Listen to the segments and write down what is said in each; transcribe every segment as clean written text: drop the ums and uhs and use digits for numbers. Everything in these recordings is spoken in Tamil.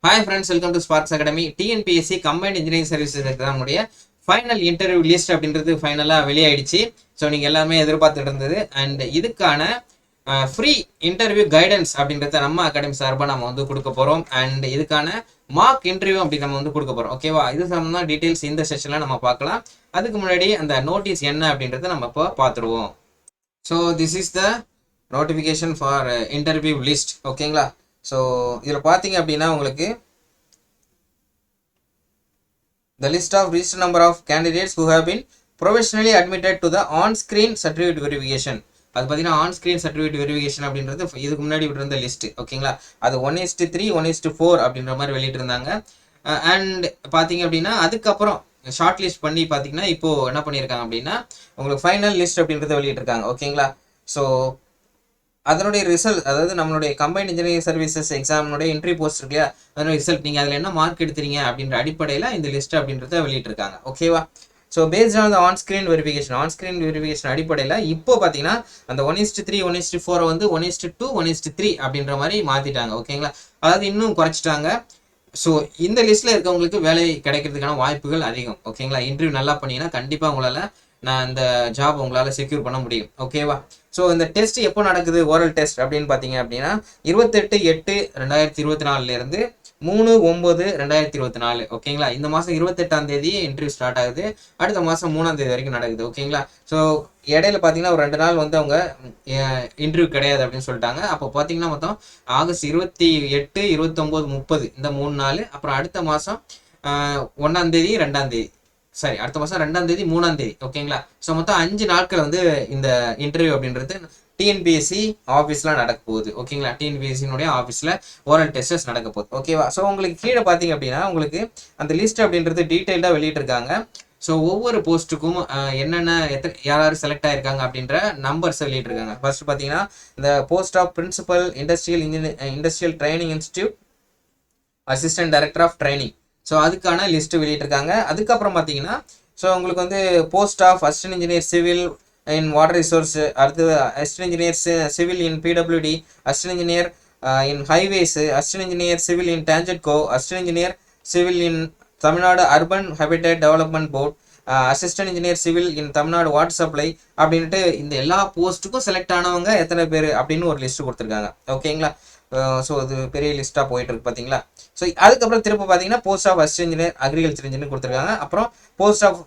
Hi friends, welcome to Sparks Academy. TNPSC Combined Engineering Services exam உடைய ஃபைனல் இன்டர்வியூ லிஸ்ட் அப்படின்றது ஃபைனலாக வெளியாயிடுச்சு. ஸோ நீங்கள் எல்லாமே எதிர்பார்த்துட்டு இருந்தது. அண்ட் இதுக்கான ஃப்ரீ இன்டர்வியூ கைடன்ஸ் அப்படின்றத நம்ம அகாடமி சார்பாக நம்ம வந்து கொடுக்க போகிறோம். அண்ட் இதுக்கான மார்க் இன்டர்வியூ அப்படி நம்ம வந்து கொடுக்க போகிறோம். ஓகேவா? இது சம்பந்தமா டீட்டெயில்ஸ் இந்த செஷனில் நம்ம பார்க்கலாம். அதுக்கு முன்னாடி அந்த நோட்டீஸ் என்ன அப்படின்றத நம்ம இப்போ பார்த்துருவோம். So this is the notification for interview list. ஓகேங்களா? ஸோ இதில் பார்த்தீங்க அப்படின்னா உங்களுக்கு the list of registered number of candidates who have been professionally admitted to the on-screen certificate verification. அது பார்த்தீங்கன்னா on-screen certificate verification அப்படின்றது இதுக்கு முன்னாடி விட்டுருந்த லிஸ்ட். ஓகேங்களா? அது 1:3 1:4 அப்படின்ற மாதிரி வெளியிட்டு இருந்தாங்க. அண்ட் பார்த்தீங்க அப்படின்னா அதுக்கப்புறம் ஷார்ட் லிஸ்ட் பண்ணி பார்த்தீங்கன்னா இப்போ என்ன பண்ணியிருக்காங்க அப்படின்னா உங்களுக்கு ஃபைனல் லிஸ்ட் அப்படின்றத வெளியிட்டிருக்காங்க. ஓகேங்களா? ஸோ அதனுடைய ரிசல்ட், அதாவது நம்மளுடைய கம்பைன்ட் இன்ஜினியரிங் சர்வீசஸ் எக்ஸாமினுடைய என்ட்ரி போஸ்ட் இருக்கு இல்லையா, அதனுடைய ரிசல்ட் நீங்கள் அதில் என்ன மார்க் எடுத்துறீங்க அப்படின்ற அடிப்படையில் இந்த லிஸ்ட் அப்படின்றத வெளியிட்டிருக்காங்க. ஓகேவா? So based on the on-screen verification அடிப்படையில் இப்போ பார்த்தீங்கன்னா அந்த 1:3 1:4 வந்து 1:2 1:3 அப்படின்ற மாதிரி மாற்றிட்டாங்க. ஓகேங்களா? அதாவது இன்னும் குறைச்சிட்டாங்க. ஸோ இந்த லிஸ்ட்டில் இருக்கவங்களுக்கு வேலை கிடைக்கிறதுக்கான வாய்ப்புகள் அதிகம். ஓகேங்களா? இன்டர்வியூ நல்லா பண்ணிங்கன்னா கண்டிப்பாக உங்களால் இந்த ஜாப் உங்களால் செக்யூர் பண்ண முடியும். ஓகேவா? ஸோ இந்த டெஸ்ட் எப்போ நடக்குது, ஓரல் டெஸ்ட் அப்படின்னு பார்த்தீங்க அப்படின்னா 28/8/2024 3/9/2024. ஓகேங்களா? இந்த மாதம் 28ஆம் தேதி இன்டர்வியூ ஸ்டார்ட் ஆகுது. அடுத்த மாதம் 3ஆம் தேதி வரைக்கும் நடக்குது. ஓகேங்களா? ஸோ இடையில பார்த்தீங்கன்னா ஒரு 2 நாள் வந்து அவங்க இன்டர்வியூ கிடையாது அப்படின்னு சொல்லிட்டாங்க. அப்போ பார்த்தீங்கன்னா மொத்தம் ஆகஸ்ட் 28 29 30 இந்த 3 நாள், அப்புறம் அடுத்த மாதம் 1ஆம் தேதி 2ஆம் தேதி, சரி அடுத்த மாதம் 2ஆம் தேதி 3ஆம் தேதி. ஓகேங்களா? ஸோ மொத்தம் 5 நாட்கள் வந்து இந்த இன்டர்வியூ அப்படின்றது டிஎன்பிஎஸ்சி ஆஃபீஸில் நடக்க போகுது. ஓகேங்களா? டிஎன்பிஎஸ்சினுடைய ஆஃபீஸில் ஓரல் டெஸ்டஸ் நடக்க போகுது. ஓகேவா? ஸோ உங்களுக்கு கீழே பார்த்தீங்க அப்படின்னா உங்களுக்கு அந்த லிஸ்ட் அப்படின்றது டீட்டெயில்டாக வெளியிட்டிருக்காங்க. ஸோ ஒவ்வொரு போஸ்ட்டுக்கும் என்னென்ன யார் செலக்ட் ஆகிருக்காங்க அப்படின்ற நம்பர்ஸ் வெளியிட்டிருக்காங்க. ஃபர்ஸ்ட் பார்த்தீங்கன்னா இந்த post of principal industrial training institute assistant director of training. So அதுக்கான லிஸ்ட் வெளியிட்டிருக்காங்க. அதுக்கப்புறம் பார்த்தீங்கன்னா ஸோ உங்களுக்கு வந்து post of assistant engineer civil in water resource, அடுத்தது assistant engineer civil in PWD, assistant engineer in highways, assistant engineer civil in TANGEDCO, assistant engineer civil in Tamil Nadu urban habitat development board, assistant engineer civil in Tamil Nadu water supply அப்படின்ட்டு இந்த எல்லா போஸ்ட்டுக்கும் செலக்ட் ஆனவங்க எத்தனை பேர் அப்படின்னு ஒரு லிஸ்ட் கொடுத்துருக்காங்க. ஓகேங்களா? ஸோ அது பெரிய லிஸ்ட்டாக போயிட்டு இருக்கு பார்த்தீங்களா? ஸோ அதுக்கப்புறம் திரும்ப பார்த்தீங்கன்னா post of assistant engineer agriculture engineer கொடுத்துருக்காங்க. அப்புறம் post of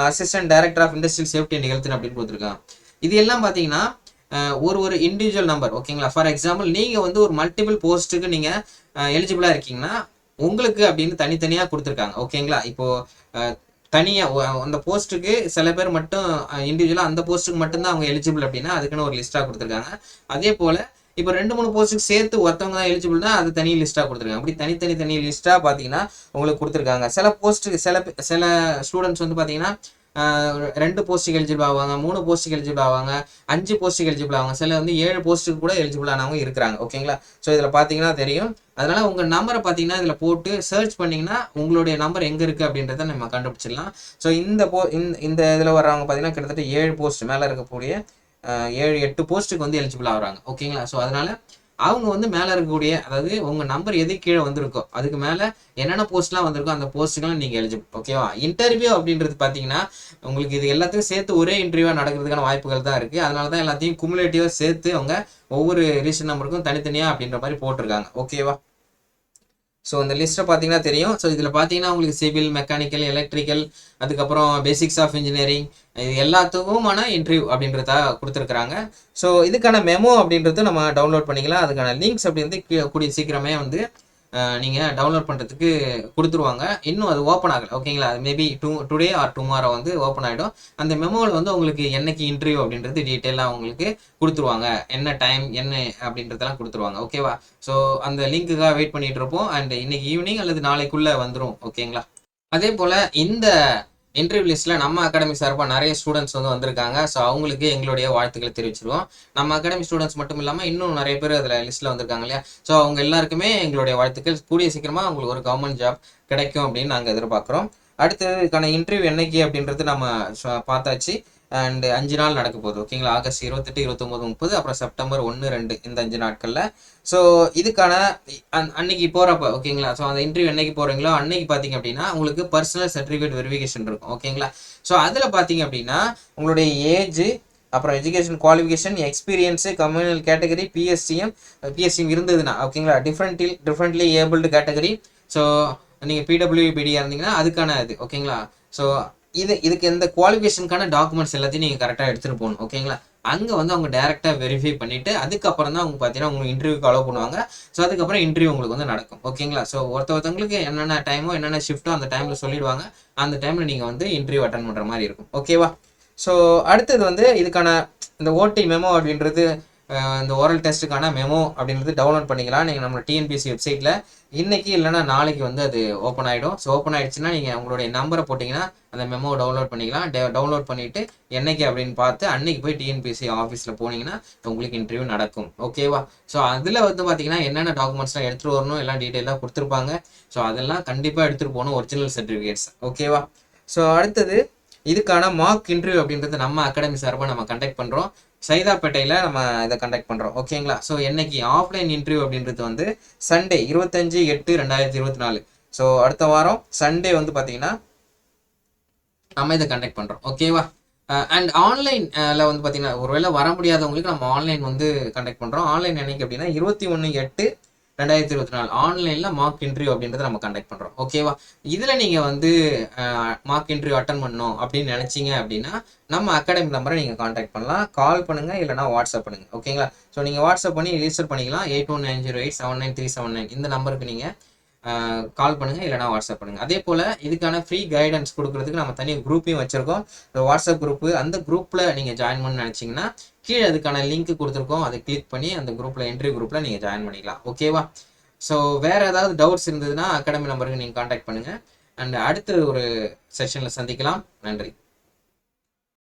assistant director of industrial safety and health அப்படின்னு கொடுத்துருக்காங்க. இது எல்லாம் பார்த்தீங்கன்னா ஒரு இண்டிவிஜுவல் நம்பர். ஓகேங்களா? ஃபார் எக்ஸாம்பிள் நீங்கள் வந்து ஒரு மல்டிபிள் போஸ்ட்டுக்கு நீங்கள் எலிஜிபிளாக இருக்கீங்கன்னா உங்களுக்கு அப்படின்னு தனித்தனியாக கொடுத்துருக்காங்க. ஓகேங்களா? இப்போது தனியாக அந்த போஸ்ட்டுக்கு சில பேர் மட்டும் இண்டிவிஜுவலாக அந்த போஸ்ட்டுக்கு மட்டும்தான் அவங்க எலிஜிபிள் அப்படின்னா அதுக்குன்னு ஒரு லிஸ்ட்டாக கொடுத்துருக்காங்க. அதே போல் இப்போ 2-3 போஸ்ட்டுக்கு சேர்த்து ஒருத்தவங்க தான் எலிஜிபிள்னா அது தனி லிஸ்ட்டாக கொடுத்துருக்காங்க. அப்படி தனி லிஸ்ட்டாக பார்த்தீங்கன்னா உங்களுக்கு கொடுத்துருக்காங்க. சில போஸ்ட்டுக்கு சில ஸ்டூடெண்ட்ஸ் வந்து பார்த்தீங்கன்னா 2 போஸ்ட்டுக்கு எலிஜிபிள் ஆவாங்க, 3 போஸ்ட்டுக்கு எலிஜிபிள் ஆவாங்க, 5 போஸ்ட்டுக்கு எலிஜிபிள் ஆவாங்க, சில வந்து 7 போஸ்ட்டுக்கு கூட எலிஜிபிள் ஆனவங்க இருக்கிறாங்க. ஓகேங்களா? ஸோ இதில் பார்த்தீங்கன்னா தெரியும். அதனால உங்கள் நம்பரை பார்த்தீங்கன்னா இதில் போட்டு சர்ச் பண்ணிங்கன்னா உங்களுடைய நம்பர் எங்கே இருக்குது அப்படின்றத நம்ம கண்டுபிடிச்சிடலாம். ஸோ இந்த இதில் வர்றவங்க பார்த்தீங்கன்னா கிட்டத்தட்ட 7 போஸ்ட் மேலே இருக்கக்கூடிய 7-8 போஸ்ட்டுக்கு வந்து எலிஜிபிள் ஆகுறாங்க. ஓகேங்களா? ஸோ அதனால அவங்க வந்து மேலே இருக்கக்கூடிய, அதாவது உங்கள் நம்பர் எது கீழே வந்திருக்கோ அதுக்கு மேலே என்னென்ன போஸ்ட்லாம் வந்திருக்கோ அந்த போஸ்ட்டுக்கெல்லாம் நீங்கள் எலிஜிபிள். ஓகேவா? இன்டர்வியூ அப்படின்றது பார்த்தீங்கன்னா உங்களுக்கு இது எல்லாத்தையும் சேர்த்து ஒரே இன்டர்வியூவாக நடக்கிறதுக்கான வாய்ப்புகள் தான் இருக்குது. அதனால தான் எல்லாத்தையும் குமுலேட்டிவாக சேர்த்து அவங்க ஒவ்வொரு ரிஜிஸ்டர் நம்பருக்கும் தனித்தனியாக அப்படின்ற மாதிரி போட்டிருக்காங்க. ஓகேவா? ஸோ இந்த லிஸ்ட்டை பார்த்தீங்கன்னா தெரியும். ஸோ இதில் பார்த்தீங்கன்னா உங்களுக்கு சிவில், மெக்கானிக்கல், எலக்ட்ரிக்கல், அதுக்கப்புறம் பேசிக்ஸ் ஆஃப் இன்ஜினியரிங், இது எல்லாத்துக்குமான இன்டர்வியூ அப்படின்றத கொடுத்துருக்குறாங்க. ஸோ இதுக்கான மெமோ அப்படின்றது நம்ம டவுன்லோட் பண்ணிக்கலாம். அதுக்கான லிங்க்ஸ் அப்படின்றது கூடிய சீக்கிரமே வந்து நீங்கள் டவுன்லோட் பண்ணுறதுக்கு கொடுத்துருவாங்க. இன்னும் அது ஓப்பன் ஆகலை. ஓகேங்களா? அது மேபி டுடே ஆர் டுமாரோ வந்து ஓப்பன் ஆகிடும். அந்த மெமோவில் வந்து உங்களுக்கு என்னைக்கு இன்டர்வியூ அப்படின்றது டீட்டெயிலாக உங்களுக்கு கொடுத்துருவாங்க. என்ன டைம் என்ன அப்படின்றதெல்லாம் கொடுத்துருவாங்க. ஓகேவா? ஸோ அந்த லிங்க்குக்காக வெயிட் பண்ணிட்டு இருப்போம். அண்ட் இன்னைக்கு ஈவினிங் அல்லது நாளைக்குள்ளே வந்துடும். ஓகேங்களா? அதே போல் இந்த இன்டர்வியூ லிஸ்ட்டில் நம்ம அகாடமி சார்பாக நிறைய ஸ்டூடெண்ட்ஸ் வந்து வந்திருக்காங்க. ஸோ அவங்களுக்கு எங்களுடைய வாழ்த்துக்களை தெரிவிச்சிருவோம். நம்ம அகாடமி ஸ்டூடெண்ட்ஸ் மட்டும் இல்லாமல் இன்னும் நிறைய பேர் அதில் லிஸ்ட்டில் வந்திருக்காங்க இல்லையா? ஸோ அவங்க எல்லாருக்குமே எங்களுடைய வாழ்த்துக்கள். கூடிய சீக்கிரமாக உங்களுக்கு ஒரு கவர்மெண்ட் ஜாப் கிடைக்கும் அப்படின்னு நாங்கள் எதிர்பார்க்குறோம். அடுத்ததுக்கான இன்டர்வியூ என்னைக்கு அப்படின்றது நம்ம பார்த்தாச்சு. அண்ட் 5 நாள் நடக்க போகுது ஓகேங்களா. ஆகஸ்ட் 28, 29, 30, அப்புறம் செப்டம்பர் 1, 2 இந்த 5 நாட்களில். ஸோ இதுக்கான அன்னைக்கு போகிறப்ப ஓகேங்களா. ஸோ அந்த இன்டர்வியூ என்னைக்கு போகிறீங்களோ அன்னைக்கு பார்த்தீங்க அப்படின்னா உங்களுக்கு பர்சனல் சர்டிஃபிகேட் வெரிஃபிகேஷன் இருக்கும் ஓகேங்களா. ஸோ அதில் பார்த்தீங்க அப்படின்னா உங்களுடைய ஏஜ், அப்புறம் education qualification, experience, communal category, BSCM இருந்ததுன்னா ஓகேங்களா. Differently abled category. ஸோ நீங்கள் பிடபிள்யூபிடியாக இருந்தீங்கன்னா அதுக்கான இது ஓகேங்களா. ஸோ இதுக்கு எந்த குவாலிஃபிகேஷனுக்கான டாக்குமெண்ட்ஸ் எல்லாத்தையும் நீங்கள் கரெக்டாக எடுத்துகிட்டு போகணும் ஓகேங்களா. அங்கே வந்து அவங்க டேரெக்டாக வெரிஃபை பண்ணிவிட்டு அதுக்கப்புறம் தான் அவங்க பார்த்தீங்கன்னா உங்களுக்கு இன்டர்வியூக்கு அலோவ் பண்ணுவாங்க. ஸோ அதுக்கப்புறம் இன்டர்வியூ உங்களுக்கு வந்து நடக்கும் ஓகேங்களா. ஸோ ஒருத்தவங்களுக்கு என்னென்ன டைமோ என்னென்ன ஷிஃப்ட்டோ அந்த டைமில் சொல்லிடுவாங்க. அந்த டைமில் நீங்கள் வந்து இன்டர்வியூ அட்டன் பண்ணுற மாதிரி இருக்கும் ஓகேவா. ஸோ அடுத்தது வந்து இதுக்கான இந்த ஓடி மெமோ அப்படின்றது, இந்த ஓரல் டெஸ்ட்டுக்கான மெமோ அப்படின்றது டவுன்லோட் பண்ணிக்கலாம் நீங்கள் நம்ம டிஎன்பிஎஸ்சி வெப்சைட்டில். இன்றைக்கி இல்லைனா நாளைக்கு வந்து அது ஓப்பன் ஆகிடும். ஸோ ஓப்பன் ஆகிடுச்சுன்னா நீங்கள் உங்களுடைய நம்பரை போட்டிங்கன்னா அந்த மெமோ டவுன்லோட் பண்ணிக்கலாம். டவுன்லோட் பண்ணிவிட்டு என்னைக்கு அப்படின்னு பார்த்து அன்னைக்கு போய் டிஎன்பிஎஸ்சி ஆஃபீஸில் போனீங்கன்னா உங்களுக்கு இன்டர்வியூ நடக்கும் ஓகேவா. ஸோ அதில் வந்து பார்த்தீங்கன்னா என்னென்ன டாக்குமெண்ட்ஸ்லாம் எடுத்துகிட்டு வரணும் எல்லாம் டீட்டெயிலாக கொடுத்துருப்பாங்க. ஸோ அதெல்லாம் கண்டிப்பாக எடுத்துகிட்டு போகணும், ஒரிஜினல் சர்டிஃபிகேட்ஸ் ஓகேவா. ஸோ அடுத்தது இதுக்கான மார்க் இன்டர்வியூ அப்படின்றது நம்ம அகாடமி சார்பாக நம்ம கண்டக்ட் பண்ணுறோம். சைதாப்பேட்டையில் நம்ம இதை கண்டக்ட் பண்ணுறோம் ஓகேங்களா. ஸோ என்னைக்கு ஆஃப்லைன் இன்டர்வியூ அப்படின்றது வந்து சண்டே 25/8/2024. ஸோ அடுத்த வாரம் சண்டே வந்து பார்த்தீங்கன்னா நம்ம இதை கண்டக்ட் பண்ணுறோம் ஓகேவா. அண்ட் ஆன்லைனில் வந்து பார்த்தீங்கன்னா ஒருவேளை வர முடியாதவங்களுக்கு நம்ம ஆன்லைன் வந்து கண்டக்ட் பண்ணுறோம். ஆன்லைன் என்னைக்கு அப்படின்னா 21/8/2024 ஆன்லைனில் மார்க் இன்டர்வியூ அப்படின்றத நம்ம கண்டக்ட் பண்ணுறோம் ஓகேவா. இதில் நீங்கள் வந்து மார்க் இன்டர்வியூ அட்டன் பண்ணணும் அப்படின்னு நினச்சிங்க அப்படின்னா நம்ம அகாடமி நம்பரை நீங்கள் காண்டாக்ட் பண்ணலாம். கால் பண்ணுங்கள் இல்லைனா வாட்ஸ்அப் பண்ணுங்கள் ஓகேங்களா. ஸோ நீங்கள் வாட்ஸ்அப் பண்ணி ரிஜிஸ்டர் பண்ணிக்கலாம். 8190879379 இந்த நம்பருக்கு நீங்கள் கால் பண்ணுங்கள் இல்லைனா வாட்ஸ்அப் பண்ணுங்கள். அதே போல் இதுக்கான ஃப்ரீ கைடன்ஸ் கொடுக்குறதுக்கு நம்ம தனியாக குரூப்பையும் வச்சுருக்கோம். வாட்ஸ்அப் குரூப்பு, அந்த குரூப்பில் நீங்கள் ஜாயின் பண்ண நினச்சிங்கன்னா கீழே அதுக்கான லிங்க் கொடுத்துருக்கோம். அதை கிளிக் பண்ணி அந்த குரூப்பில் என்ட்ரி குரூப்பில் நீங்கள் ஜாயின் பண்ணிக்கலாம் ஓகேவா. ஸோ வேறு ஏதாவது டவுட்ஸ் இருந்ததுன்னா அகாடமி நம்பருக்கு நீங்கள் காண்டாக்ட் பண்ணுங்கள். அண்ட் அடுத்த ஒரு செஷனில் சந்திக்கலாம். நன்றி.